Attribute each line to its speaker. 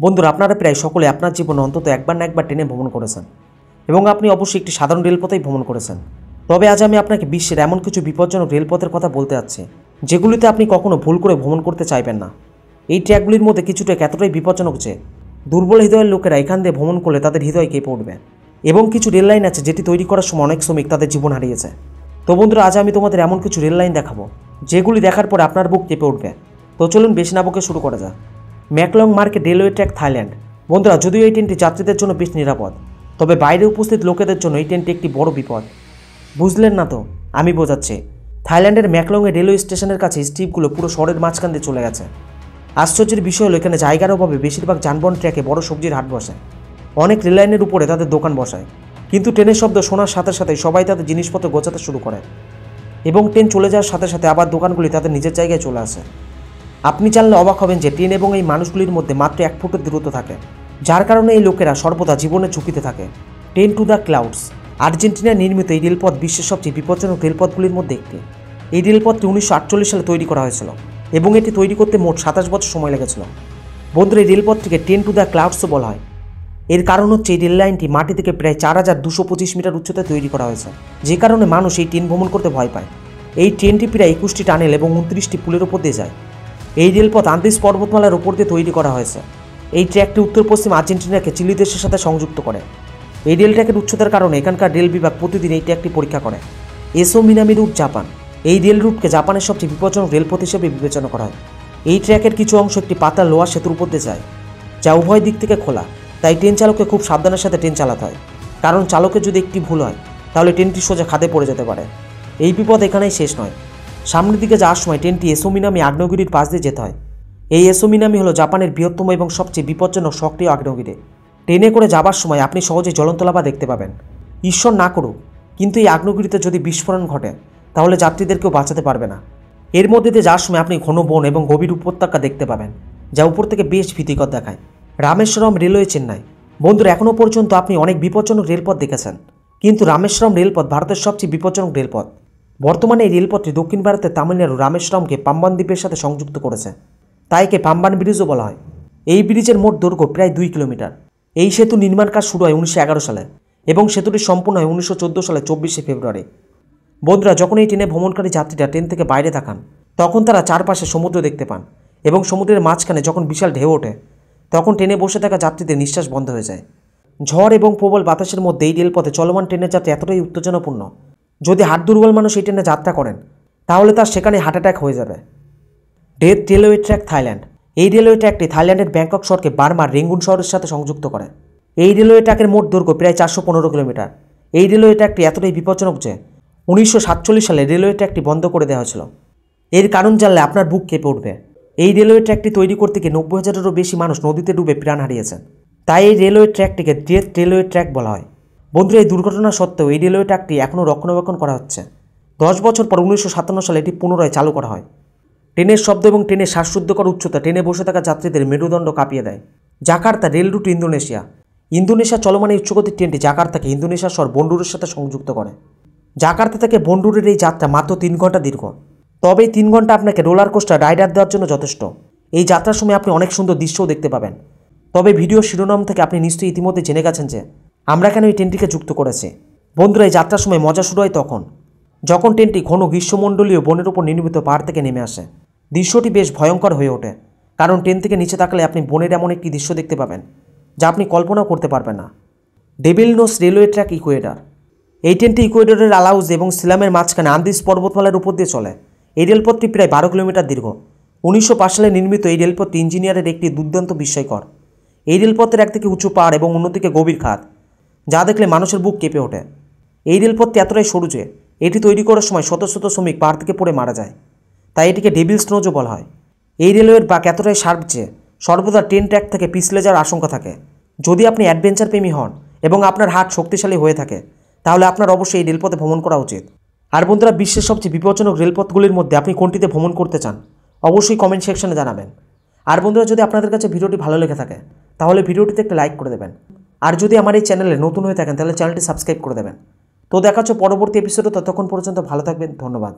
Speaker 1: বন্ধুরা, আপনারা প্রায় সকলে আপনার জীবনে অন্তত একবার না একবার ট্রেনে ভ্রমণ করেছেন এবং আপনি অবশ্যই একটি সাধারণ রেলপথেই ভ্রমণ করেছেন। তবে আজ আমি আপনাকে বিশ্বের এমন কিছু বিপজ্জনক রেলপথের কথা বলতে যাচ্ছি যেগুলিতে আপনি কখনো ভুল করে ভ্রমণ করতে চাইবেন না। এই ট্র্যাকগুলির মধ্যে কিছু ট্র্যাক এতটাই বিপজ্জনক যে দুর্বল হৃদয়ের লোকেরা এখান দিয়ে ভ্রমণ করলে তাদের হৃদয় কেঁপে উঠবে। এবং কিছু রেল লাইন আছে যেটি তৈরি করার সময় অনেক শ্রমিক তাদের জীবন হারিয়েছে। তো বন্ধুরা, আজ আমি তোমাদের এমন কিছু রেল লাইন দেখাবো যেগুলি দেখার পর আপনার বুক কেঁপে উঠবে। তো চলুন বেশি না বকে শুরু করা যাক। ম্যাকলং মার্কেট রেলওয়ে ট্র্যাক, থাইল্যান্ড। বন্ধুরা, যদিও এই ট্রেনটি যাত্রীদের জন্য বেশ নিরাপদ, তবে বাইরে উপস্থিত লোকেদের জন্য এই ট্রেনটি একটি বড় বিপদ। বুঝলেন না তো? আমি বোঝাচ্ছি। থাইল্যান্ডের ম্যাকলংয়ের রেলওয়ে স্টেশনের কাছে স্ট্রিপগুলো পুরো শহরের মাঝখান দিয়ে চলে গেছে। আশ্চর্যের বিষয় হলো এখানে জায়গার অভাবে বেশিরভাগ যানবাহন ট্র্যাকে বড় সবজির হাট বসে। অনেক রেললাইনের উপরে তাদের দোকান বসায়, কিন্তু ট্রেনের শব্দ শোনার সাথে সাথে সবাই তাদের জিনিসপত্র গোছাতে শুরু করে এবং ট্রেন চলে যাওয়ার সাথে সাথে আবার দোকানগুলি তাদের নিজের জায়গায় চলে আসে। আপনি জানলে অবাক হবেন যে ট্রেন এবং এই মানুষগুলির মধ্যে মাত্র 1 ফুটের দূরত্ব থাকে, যার কারণে এই লোকেরা সর্বদা জীবনের ঝুঁকিতে থাকে। ট্রেন টু দ্য ক্লাউডস, আর্জেন্টিনায় নির্মিত এই রেলপথ বিশ্বের সবচেয়ে বিপজ্জনক রেলপথগুলির মধ্যে একটি। এই রেলপথটি 1948 সালে তৈরি করা হয়েছিল এবং এটি তৈরি করতে মোট 27 বছর সময় লেগেছিল। বন্ধুরা, এই রেলপথটিকে ট্রেন টু দ্য ক্লাউডসও বলা হয়। এর কারণ হচ্ছে এই রেল লাইনটি মাটি থেকে প্রায় 4225 মিটার উচ্চতায় তৈরি করা হয়েছে, যে কারণে মানুষ এই ট্রেন ভ্রমণ করতে ভয় পায়। এই ট্রেনটি প্রায় 21টি টানেল এবং 29টি পুলের উপর দিয়ে যায়। এই রেলপথ আন্দিজ পর্বতমালার উপর দিয়ে তৈরি করা হয়েছে। এই ট্র্যাকটি উত্তর পশ্চিম আর্জেন্টিনাকে চিলি দেশের সাথে সংযুক্ত করে। এই রেল ট্র্যাকের উচ্চতার কারণে এখানকার রেল বিভাগ প্রতিদিন এই ট্র্যাকটি পরীক্ষা করে। এসো মিনামি রুট, জাপান। এই রেল রুটকে জাপানের সবচেয়ে বিপজ্জনক রেলপথ হিসেবে বিবেচনা করা হয়। এই ট্র্যাকের কিছু অংশ একটি পাতলা লোহার সেতুর উপর দিয়ে যায়, যা উভয় দিক থেকে খোলা। তাই ট্রেন চালককে খুব সাবধানের সাথে ট্রেন চালাতে হয়, কারণ চালকের যদি একটি ভুল হয় তাহলে ট্রেনটি সোজা খাদে পড়ে যেতে পারে। এই বিপদ এখানেই শেষ নয়। সামনের দিকে যাওয়ার সময় ট্রেনটি এসো মিনামি আগ্নেয়গিরির পাশ দিয়ে যেতে হয়। এই এসো মিনামি হলো জাপানের বৃহত্তম এবং সবচেয়ে বিপজ্জনক সক্রিয় আগ্নেয়গিরি। ট্রেনে করে যাবার সময় আপনি সহজে জ্বলন্ত লাভা দেখতে পাবেন। ঈশ্বর না করুক, কিন্তু এই আগ্নেয়গিরিতে যদি বিস্ফোরণ ঘটে তাহলে যাত্রীদেরকেও বাঁচাতে পারবে না। এর মধ্যে দিয়ে যাওয়ার সময় আপনি ঘন বন এবং গভীর উপত্যকা দেখতে পাবেন, যা উপর থেকে বেশ ভীতিকর দেখায়। রামেশ্বরম রেলওয়ে, চেন্নাই। বন্ধুরা, এখনও পর্যন্ত আপনি অনেক বিপজ্জনক রেলপথ দেখেছেন, কিন্তু রামেশ্বরম রেলপথ ভারতের সবচেয়ে বিপজ্জনক রেলপথ। বর্তমানে এই রেলপথটি দক্ষিণ ভারতের তামিলনাড়ু রামেশ্বরমকে পাম্বান দ্বীপের সাথে সংযুক্ত করেছে, তাই একে পাম্বান ব্রিজও বলা হয়। এই ব্রিজের মোট দৈর্ঘ্য প্রায় 2 কিলোমিটার। এই সেতু নির্মাণ কাজ শুরু হয় 1911 সালে এবং সেতুটি সম্পূর্ণ হয় 1914 সালে 24শে ফেব্রুয়ারি। বন্ধুরা, যখন এই ট্রেনে ভ্রমণকারী যাত্রীরা ট্রেন থেকে বাইরে তাকান তখন তারা চারপাশে সমুদ্র দেখতে পান এবং সমুদ্রের মাঝখানে যখন বিশাল ঢেউ ওঠে তখন ট্রেনে বসে থাকা যাত্রীদের নিঃশ্বাস বন্ধ হয়ে যায়। ঝড় এবং প্রবল বাতাসের মধ্যে এই রেলপথে চলমান ট্রেনের যাত্রা এতটাই উত্তেজনাপূর্ণ, যদি হাড় দুর্বল মানুষ এই ট্রেনে যাত্রা করেন তাহলে তার সেখানে হার্ট অ্যাটাক হয়ে যাবে। Death railway track, Thailand. এই রেলওয়ে ট্র্যাকটি থাইল্যান্ডের ব্যাংকক শহরকে বার্মার রেঙ্গুন শহরের সাথে সংযুক্ত করে। এই রেলওয়ে ট্র্যাকের মোট দৈর্ঘ্য প্রায় 415 কিলোমিটার। এই রেলওয়ে ট্র্যাকটি এতটাই বিপজ্জনক যে 1947 সালে রেলওয়ে ট্র্যাকটি বন্ধ করে দেওয়া হয়েছিল। এর কারণ জানলে আপনার বুক কেঁপে উঠবে। এই রেলওয়ে ট্র্যাকটি তৈরি করতে গিয়ে 90,000-এরও বেশি মানুষ নদীতে ডুবে প্রাণ হারিয়েছেন, তাই এই রেলওয়ে ট্র্যাকটিকে ডেথ রেলওয়ে ট্র্যাক বলা হয়। বন্ধুরা, এই দুর্ঘটনা সত্ত্বেও এই রেলওয়ে ট্র্যাকটি এখনও রক্ষণাবেক্ষণ করা হচ্ছে। 10 বছর পর 1957 সালে এটি পুনরায় চালু করা হয়। ট্রেনের শব্দ এবং ট্রেনের শ্বাসরুদ্ধকর উচ্চতা ট্রেনে বসে থাকা যাত্রীদের মেরুদণ্ড কাঁপিয়ে দেয়। Jakarta rail root, Indonesia. Indonesia চলমান এই উচ্চগতির ট্রেনটি জাকার্তাকে ইন্দোনেশিয়া শহর বন্ডুরের সাথে সংযুক্ত করে। জাকার্তা থেকে বন্ডুরের এই যাত্রা মাত্র 3 ঘন্টা দীর্ঘ, তবে এই 3 ঘন্টা আপনাকে রোলার কোস্টার রাইডার দেওয়ার জন্য যথেষ্ট। এই যাত্রার সময় আপনি অনেক সুন্দর দৃশ্যও দেখতে পাবেন। তবে ভিডিও শিরোনাম থেকে আপনি নিশ্চয়ই ইতিমধ্যে জেনে গেছেন যে আমরা কেন এই ট্রেনটিকে যুক্ত করেছি। বন্ধুরা, এই যাত্রার সময় মজা শুরু হয় তখন যখন ট্রেনটি ঘন গ্রীষ্মমণ্ডলীয় বনের উপর নির্মিত পাহাড় থেকে নেমে আসে। দৃশ্যটি বেশ ভয়ঙ্কর হয়ে ওঠে, কারণ ট্রেন থেকে নিচে তাকালে আপনি বনের এমন একটি দৃশ্য দেখতে পাবেন যা আপনি কল্পনাও করতে পারবেন না। Devil nose railway track, Ecuador. এই ট্রেনটি ইকুয়েডরের আলাউজ এবং সিলামের মাঝখানে আন্দিজ পর্বতমালার উপর দিয়ে চলে। এই রেলপথটি প্রায় 12 কিলোমিটার দীর্ঘ। 1905 সালে নির্মিত এই রেলপথটি ইঞ্জিনিয়ারের একটি দুর্দান্ত বিস্ময়কর। এই রেলপথের একদিকে উঁচু পাহাড় এবং অন্যদিকে গভীর খাদ, যা দেখলে মানুষের বুক কেঁপে ওঠে। এই রেলপথটি এতটাই সরু যে এটি তৈরি করার সময় শত শত শ্রমিক পাহাড় থেকে পড়ে মারা যায়, তাই এটিকে ডেভিলস নোজও বলা হয়। এই রেলওয়ের বাঁক এতটাই শার্প যে সর্বদা ট্রেন ট্র্যাক থেকে পিছলে যাওয়ার আশঙ্কা থাকে। যদি আপনি অ্যাডভেঞ্চার প্রেমী হন এবং আপনার হার্ট শক্তিশালী হয়ে থাকে তাহলে আপনার অবশ্যই এই রেলপথে ভ্রমণ করা উচিত। আর বন্ধুরা, বিশ্বের সবচেয়ে বিপজ্জনক রেলপথগুলির মধ্যে আপনি কোনটিতে ভ্রমণ করতে চান অবশ্যই কমেন্ট সেকশনে জানাবেন। আর বন্ধুরা, যদি আপনাদের কাছে ভিডিওটি ভালো লেগে থাকে তাহলে ভিডিওটিতে একটা লাইক করে দেবেন। আর যদি আমার এই চ্যানেলে নতুন হয়ে থাকেন তাহলে চ্যানেলটি সাবস্ক্রাইব করে দেবেন। তো দেখা হচ্ছে পরবর্তী এপিসোডে, ততক্ষণ পর্যন্ত ভালো থাকবেন। ধন্যবাদ।